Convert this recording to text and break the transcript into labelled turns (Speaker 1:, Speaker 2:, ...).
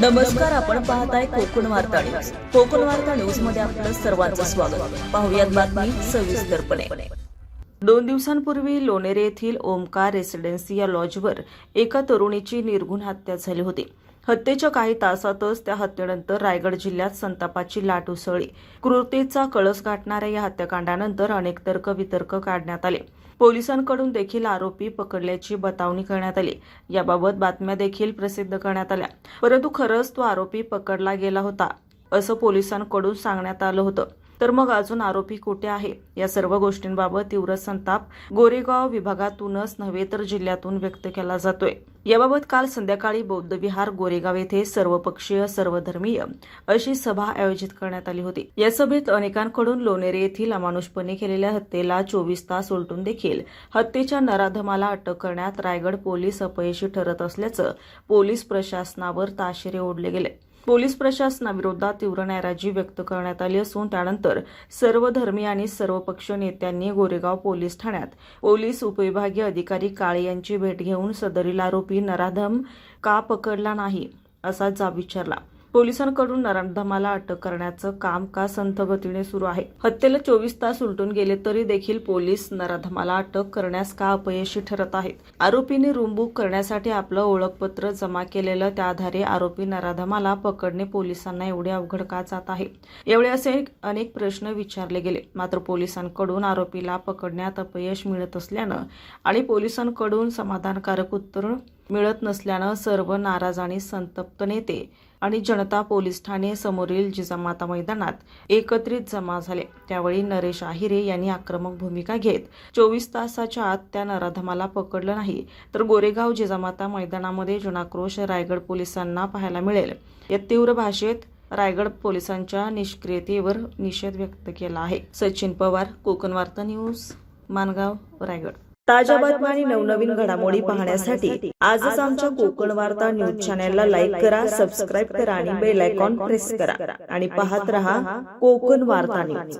Speaker 1: नमस्कार, आपण पाहताय कोकण वार्ता न्यूज. कोकण वार्ता न्यूज मध्ये आपलं सर्वांचं स्वागत. पाहुयात बातमी सविस्तरपणे. 2 दिवसांपूर्वी लोणेरे येथील ओमकार रेसिडेन्सी या लॉजवर एका तरुणीची निर्घृण हत्या झाली होती. हत्येच्या काही तासातच त्या हत्येनंतर रायगड जिल्ह्यात संतापाची लाट उसळली. क्रूरतेचा कळस गाठणाऱ्या या हत्याकांडानंतर अनेक तर्कवितर्क काढण्यात आले. पोलिसांकडून देखील आरोपी पकडल्याची बतावणी करण्यात आली. याबाबत बातम्या देखील प्रसिद्ध करण्यात आल्या, परंतु खरंच तो आरोपी पकडला गेला होता असं पोलिसांकडून सांगण्यात आलं होतं. तर मग अजून आरोपी कुठे आहे? या सर्व गोष्टींबाबत तीव्र संताप गोरेगाव विभागातूनच नव्हे तर जिल्ह्यातून व्यक्त केला जातोय. याबाबत काल संध्याकाळी बौद्ध विहार गोरेगाव येथे सर्वपक्षीय सर्वधर्मीय अशी सभा आयोजित करण्यात आली होती. या सभेत अनेकांकडून लोणेरे येथील अमानुषपणे केलेल्या हत्येला 24 तास उलटून देखील हत्येच्या नराधमाला अटक करण्यात रायगड पोलीस अपयशी ठरत असल्याचं पोलीस प्रशासनावर ताशेरे ओढले गेले. पोलीस प्रशासनाविरोधात तीव्र नाराजी व्यक्त करण्यात आली असून त्यानंतर सर्व धर्मीय आणि सर्वपक्षीय नेत्यांनी गोरेगाव पोलीस ठाण्यात पोलीस उपविभागीय अधिकारी काळे यांची भेट घेऊन सदरील आरोपी नराधम का पकडला नाही असा जाब विचारला. पोलिसांकडून नराधमाला अटक करण्याचं काम का संथ गतीने सुरू आहे? हत्येला 24 तास उलटून गेले तरी देखील पोलीस नराधमाला अटक करण्यास का अपयशी ठरत आहेत? आरोपीने रूम बुक करण्यासाठी आपलं ओळखपत्र जमा केलेलं, त्या आधारे आरोपी नराधमाला पकडणे पोलिसांना एवढे अवघड का जात आहे? एवढे असे अनेक प्रश्न विचारले गेले. मात्र पोलिसांकडून आरोपीला पकडण्यात अपयश मिळत असल्यानं आणि पोलिसांकडून समाधानकारक उत्तर मिळत नसल्यानं सर्व नाराज आणि संतप्त नेते आणि जनता पोलीस ठाणे समोरील जिजामाता मैदानात एकत्रित जमा झाले. त्यावेळी नरेश आहिरे यांनी आक्रमक भूमिका घेत 24 तासाच्या आत त्या नराधमाला पकडलं नाही तर गोरेगाव जिजामाता मैदानामध्ये जनाक्रोश रायगड पोलिसांना पाहायला मिळेल या तीव्र भाषेत रायगड पोलिसांच्या निष्क्रियतेवर निषेध व्यक्त केला आहे. सचिन पवार, कोकण वार्ता न्यूज, माणगाव, रायगड. ताज्या बातम्या आणि नवनवीन घडामोडी पाहण्यासाठी आजच आमच्या कोकण वार्ता न्यूज चॅनलला लाईक करा, सबस्क्राईब करा आणि बेल आयकॉन प्रेस करा आणि पाहत रहा कोकण वार्ता न्यूज.